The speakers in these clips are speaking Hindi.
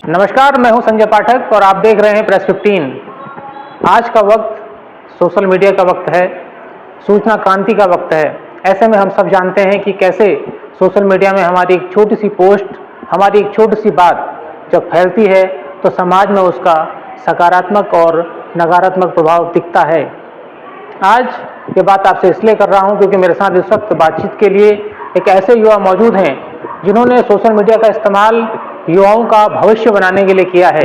नमस्कार, मैं हूं संजय पाठक और आप देख रहे हैं प्रेस 15। आज का वक्त सोशल मीडिया का वक्त है, सूचना क्रांति का वक्त है। ऐसे में हम सब जानते हैं कि कैसे सोशल मीडिया में हमारी एक छोटी सी पोस्ट, हमारी एक छोटी सी बात जब फैलती है तो समाज में उसका सकारात्मक और नकारात्मक प्रभाव दिखता है। आज ये बात आपसे इसलिए कर रहा हूं क्योंकि मेरे साथ इस वक्त बातचीत के लिए एक ऐसे युवा मौजूद हैं जिन्होंने सोशल मीडिया का इस्तेमाल युवाओं का भविष्य बनाने के लिए किया है।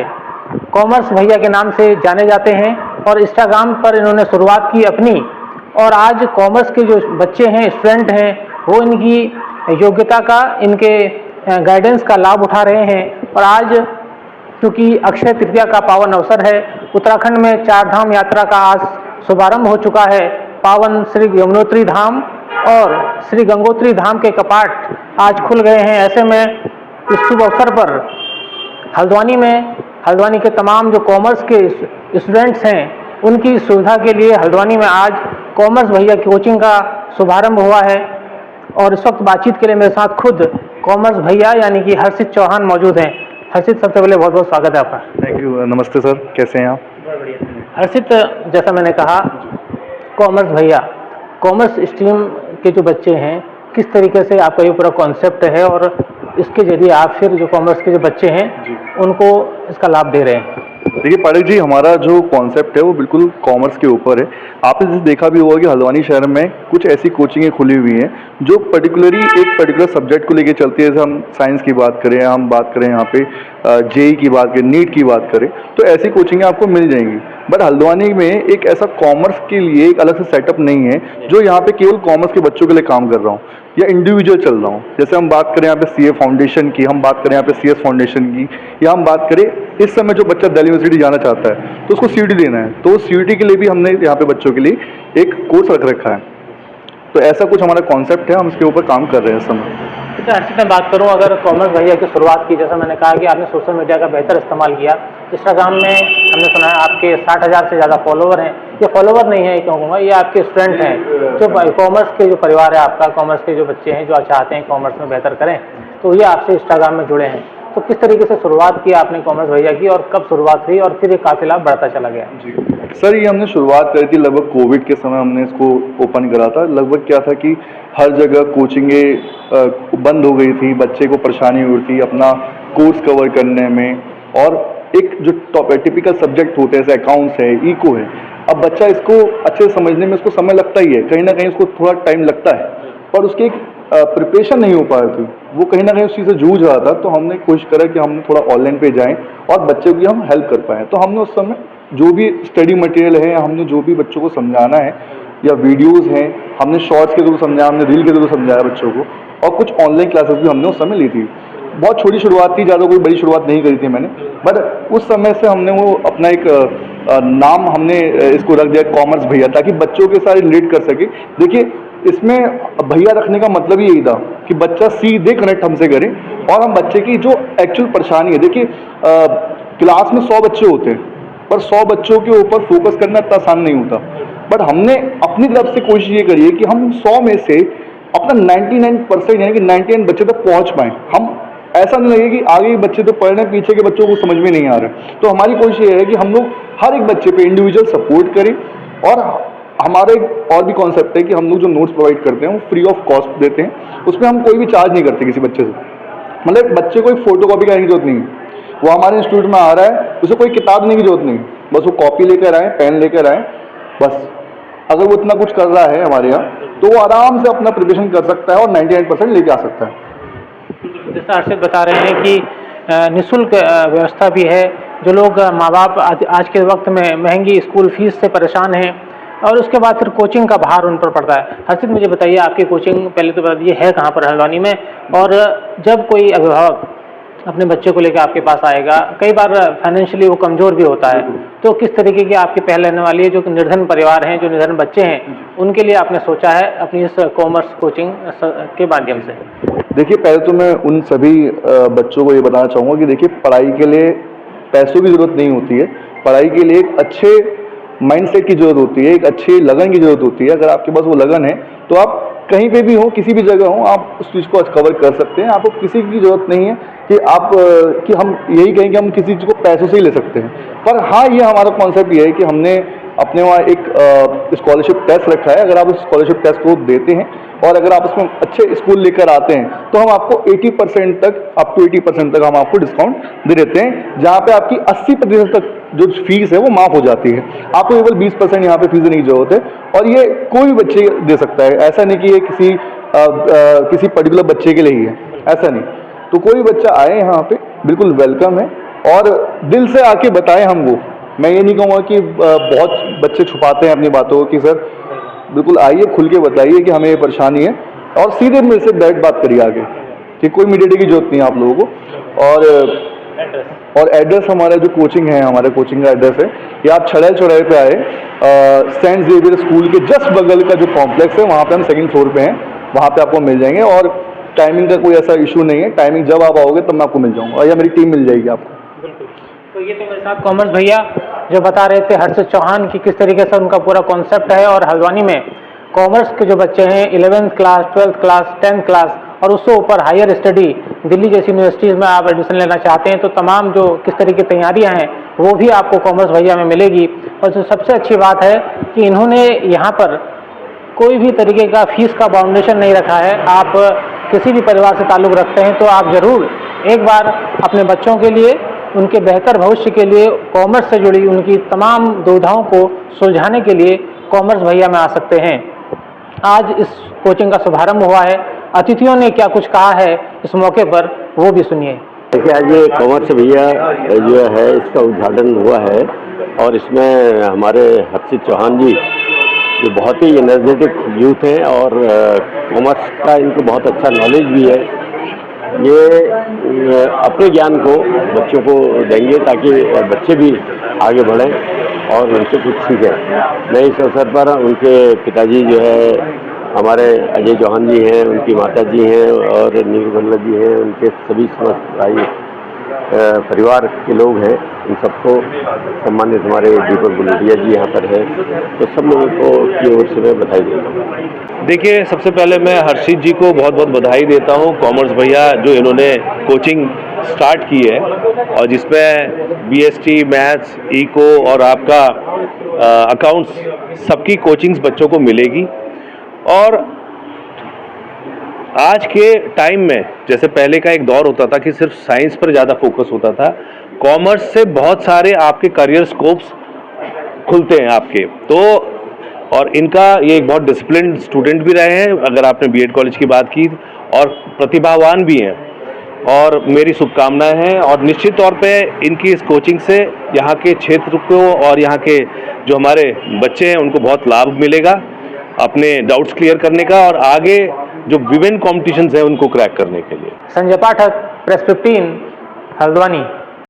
कॉमर्स भैया के नाम से जाने जाते हैं और इंस्टाग्राम पर इन्होंने शुरुआत की अपनी, और आज कॉमर्स के जो बच्चे हैं, स्टूडेंट हैं, वो इनकी योग्यता का, इनके गाइडेंस का लाभ उठा रहे हैं। और आज क्योंकि अक्षय तृतीया का पावन अवसर है, उत्तराखंड में 4 धाम यात्रा का आज शुभारंभ हो चुका है। पावन श्री यमुनोत्री धाम और श्री गंगोत्री धाम के कपाट आज खुल गए हैं। ऐसे में इस शुभ अवसर पर हल्द्वानी के तमाम जो कॉमर्स के स्टूडेंट्स हैं, उनकी सुविधा के लिए हल्द्वानी में आज कॉमर्स भैया की कोचिंग का शुभारंभ हुआ है। और इस वक्त बातचीत के लिए मेरे साथ खुद कॉमर्स भैया यानी कि हर्षित चौहान मौजूद हैं। हर्षित, सबसे पहले बहुत बहुत स्वागत है आपका। Thank you. नमस्ते सर, कैसे हैं आप? बहुत बढ़िया। हर्षित, जैसा मैंने कहा, कॉमर्स भैया, कॉमर्स स्ट्रीम के जो बच्चे हैं, किस तरीके से आपका ये पूरा कॉन्सेप्ट है और इसके जरिए आप फिर जो कॉमर्स के जो बच्चे हैं उनको इसका लाभ दे रहे हैं? देखिए पाठक जी, हमारा जो कॉन्सेप्ट है वो बिल्कुल कॉमर्स के ऊपर है। आपने जैसे देखा भी होगा कि हल्द्वानी शहर में कुछ ऐसी कोचिंगें खुली हुई हैं जो पर्टिकुलरली एक पर्टिकुलर सब्जेक्ट को लेके चलती है। जैसे हम साइंस की बात करें, हम बात करें यहाँ पे जेई की बात करें, नीट की बात करें, तो ऐसी कोचिंगें आपको मिल जाएंगी। बट हल्द्वानी में एक ऐसा कॉमर्स के लिए एक अलग से सेटअप नहीं है जो यहाँ पे केवल कॉमर्स के बच्चों के लिए काम कर रहा हूँ या इंडिविजुअल चल रहा हूँ। जैसे हम बात करें यहाँ पे सीए फाउंडेशन की, हम बात करें यहाँ पे सीएस फाउंडेशन की, या हम बात करें इस समय जो बच्चा दिल्ली यूनिवर्सिटी जाना चाहता है तो उसको सीयूटी देना है, तो सीयूटी के लिए भी हमने यहाँ पे बच्चों के लिए एक कोर्स रख रखा है। तो ऐसा कुछ हमारा कॉन्सेप्ट है, हम इसके ऊपर काम कर रहे हैं इस समय। अच्छा हर्षित, मैं बात करूं अगर कॉमर्स भैया की शुरुआत की, जैसा मैंने कहा कि आपने सोशल मीडिया का बेहतर इस्तेमाल किया। इंस्टाग्राम में हमने सुना है आपके 60,000 से ज़्यादा फॉलोवर हैं। ये फॉलोवर नहीं है क्यों कहूँगा, ये आपके स्टूडेंट हैं जो कॉमर्स के जो परिवार है आपका, कॉमर्स के जो बच्चे हैं जो चाहते हैं कॉमर्स में बेहतर करें, तो ये आपसे इंस्टाग्राम में जुड़े हैं। तो किस तरीके से शुरुआत की आपने कॉमर्स भैया की और कब शुरुआत हुई और फिर ये काफिला बढ़ता चला गया? जी सर, ये हमने शुरुआत करी थी लगभग कोविड के समय हमने इसको ओपन करा था। लगभग क्या था कि हर जगह कोचिंगें बंद हो गई थी, बच्चे को परेशानी हुई थी अपना कोर्स कवर करने में, और एक जो टिपिकल सब्जेक्ट होते हैं जैसे अकाउंट्स है, इको है, अब बच्चा इसको अच्छे से समझने में उसको समय लगता ही है, कहीं ना कहीं उसको थोड़ा टाइम लगता है, पर उसकी एक प्रिपरेशन नहीं हो पा रही थी, वो कहीं ना कहीं उस चीज़ से जूझ रहा था। तो हमने कोशिश करा कि हमने थोड़ा ऑनलाइन पे जाएं और बच्चों की हम हेल्प कर पाएँ। तो हमने उस समय जो भी स्टडी मटेरियल है, हमने जो भी बच्चों को समझाना है, या वीडियोज़ हैं, हमने शॉर्ट्स के थ्रू समझाया, हमने रील के थ्रू समझाया बच्चों को, और कुछ ऑनलाइन क्लासेस भी हमने उस समय ली थी। बहुत छोटी शुरुआत थी, ज़्यादा कोई बड़ी शुरुआत नहीं करी थी मैंने, बट उस समय से हमने वो अपना एक नाम हमने इसको रख दिया कॉमर्स भैया, ताकि बच्चों के साथ रिलेट कर सके। देखिए, इसमें भैया रखने का मतलब ही यही था कि बच्चा सीधे कनेक्ट हमसे करे और हम बच्चे की जो एक्चुअल परेशानी है, देखिए क्लास में 100 बच्चे होते हैं, पर 100 बच्चों के ऊपर फोकस करना इतना आसान नहीं होता। बट हमने अपनी तरफ से कोशिश ये करी है कि हम 100 में से अपना 99% यानी कि 99 बच्चे तक पहुंच पाएँ। हम ऐसा नहीं लगे कि आगे के बच्चे तो पढ़ रहे हैं, पीछे के बच्चों को समझ में नहीं आ रहा है। तो हमारी कोशिश ये है कि हम लोग हर एक बच्चे पे इंडिविजुअल सपोर्ट करें, और हमारे और भी कॉन्सेप्ट है कि हम लोग जो नोट्स प्रोवाइड करते हैं वो फ्री ऑफ कॉस्ट देते हैं। उसमें हम कोई भी चार्ज नहीं करते किसी बच्चे से, मतलब बच्चे को एक फोटो कॉपी करने की जरूरत नहीं है। वो हमारे इंस्टीट्यूट में आ रहा है, उसे कोई किताब लेने की जरूरत नहीं, बस वो कॉपी लेकर आए, पेन लेकर आए, बस। अगर वो इतना कुछ कर रहा है हमारे यहाँ तो वो आराम से अपना प्रिपरेशन कर सकता है और 99% लेके आ सकता है। जैसा अर्षित बता रहे हैं कि निःशुल्क व्यवस्था भी है। जो लोग माँ बाप आज के वक्त में महंगी स्कूल फीस से परेशान हैं और उसके बाद फिर कोचिंग का भार उन पर पड़ता है। हर्षित, मुझे बताइए आपकी कोचिंग पहले तो बता दीजिए है कहाँ पर हल्द्वानी में, और जब कोई अभिभावक अपने बच्चे को लेकर आपके पास आएगा, कई बार फाइनेंशियली वो कमज़ोर भी होता है, तो किस तरीके की आपकी पहल रहने वाली है? जो निर्धन परिवार हैं, जो निर्धन बच्चे हैं, उनके लिए आपने सोचा है अपनी इस कॉमर्स कोचिंग के माध्यम से? देखिए, पहले तो मैं उन सभी बच्चों को ये बताना चाहूँगा कि देखिए, पढ़ाई के लिए पैसों की ज़रूरत नहीं होती है, पढ़ाई के लिए एक अच्छे माइंडसेट की ज़रूरत होती है, एक अच्छी लगन की ज़रूरत होती है। अगर आपके पास वो लगन है तो आप कहीं पे भी हो, किसी भी जगह हो, आप उस चीज़ को कवर कर सकते हैं। आपको किसी की ज़रूरत नहीं है कि कि हम यही कहें कि हम किसी चीज़ को पैसों से ही ले सकते हैं, पर हाँ ये हमारा कॉन्सेप्ट ये है कि हमने अपने वहाँ एक स्कॉलरशिप टेस्ट रखा है। अगर आप उस स्कॉलरशिप टेस्ट को देते हैं और अगर आप उसमें अच्छे स्कूल लेकर आते हैं तो हम आपको 80% तक, अप टू 80% तक हम आपको डिस्काउंट दे देते हैं, जहाँ पे आपकी 80% तक जो फीस है वो माफ़ हो जाती है। आपको केवल 20% यहाँ पे फीस देने की जरूरत है और ये कोई भी बच्चे दे सकता है, ऐसा नहीं कि ये किसी पर्टिकुलर बच्चे के लिए ही है, ऐसा नहीं। तो कोई बच्चा आए यहाँ पे बिल्कुल वेलकम है और दिल से आके बताएं हमको। मैं ये नहीं कहूँगा कि बहुत बच्चे छुपाते हैं अपनी बातों को कि सर बिल्कुल आइए, खुल के बताइए कि हमें ये परेशानी है और सीधे मेरे से डायरेक्ट बात करिए आगे, कि कोई मीडिएटर की जरूरत नहीं है आप लोगों को। और एड्रेस हमारा जो कोचिंग है, हमारे कोचिंग का एड्रेस है कि आप छड़ैल चौराहे पे आए, सेंट जेवियर स्कूल के जस्ट बगल का जो कॉम्प्लेक्स है वहाँ पे हम सेकंड फ्लोर पे हैं, वहाँ पे आपको मिल जाएंगे। और टाइमिंग का कोई ऐसा इशू नहीं है, टाइमिंग जब आप आओगे तब मैं आपको मिल जाऊँगा या मेरी टीम मिल जाएगी आपको। बिल्कुल। तो ये तो मेरे साथ कॉमर्स भैया जो बता रहे थे हर्षित चौहान की किस तरीके से उनका पूरा कॉन्सेप्ट है, और हल्द्वानी में कॉमर्स के जो बच्चे हैं 11th class, 12th class, 10th class और उससे ऊपर हायर स्टडी दिल्ली जैसी यूनिवर्सिटीज़ में आप एडमिशन लेना चाहते हैं तो तमाम जो किस तरह की तैयारियां हैं वो भी आपको कॉमर्स भैया में मिलेगी। और जो सबसे अच्छी बात है कि इन्होंने यहाँ पर कोई भी तरीके का फीस का बाउंडेशन नहीं रखा है। आप किसी भी परिवार से ताल्लुक़ रखते हैं तो आप ज़रूर एक बार अपने बच्चों के लिए, उनके बेहतर भविष्य के लिए कॉमर्स से जुड़ी उनकी तमाम दुविधाओं को सुलझाने के लिए कॉमर्स भैया में आ सकते हैं। आज इस कोचिंग का शुभारंभ हुआ है, अतिथियों ने क्या कुछ कहा है इस मौके पर वो भी सुनिए। देखिए, आज ये कॉमर्स भैया जो है इसका उद्घाटन हुआ है और इसमें हमारे हर्षित चौहान जी जो बहुत ही एनर्जेटिक यूथ हैं और कॉमर्स का इनको बहुत अच्छा नॉलेज भी है। ये अपने ज्ञान को बच्चों को देंगे ताकि बच्चे भी आगे बढ़ें और उनसे कुछ सीखें। मैं इस अवसर पर उनके पिताजी जो है हमारे अजय चौहान जी हैं, उनकी माता जी हैं और नीरू भल्ला जी हैं, उनके सभी समस्त भाई परिवार के लोग हैं, इन सबको सम्मानित हमारे दीपक गुलेरिया जी यहाँ पर है, तो सब लोगों को की ओर से मैं बधाई देता हूँ। देखिए, सबसे पहले मैं हर्षित जी को बहुत बहुत बधाई देता हूँ। कॉमर्स भैया जो इन्होंने कोचिंग स्टार्ट की है और जिसमें बीएसटी, मैथ्स, इको और आपका अकाउंट्स सबकी कोचिंग्स बच्चों को मिलेगी। और आज के टाइम में जैसे पहले का एक दौर होता था कि सिर्फ साइंस पर ज़्यादा फोकस होता था, कॉमर्स से बहुत सारे आपके करियर स्कोप्स खुलते हैं आपके। तो और इनका ये एक बहुत डिसिप्लिन्ड स्टूडेंट भी रहे हैं, अगर आपने बीएड कॉलेज की बात की, और प्रतिभावान भी हैं और मेरी शुभकामनाएं हैं। और निश्चित तौर पे इनकी इस कोचिंग से यहाँ के क्षेत्र को और यहाँ के जो हमारे बच्चे हैं उनको बहुत लाभ मिलेगा अपने डाउट्स क्लियर करने का और आगे जो विभिन्न कॉम्पिटिशन्स हैं उनको क्रैक करने के लिए। संजय पाठक, प्रेस 15, हल्द्वानी।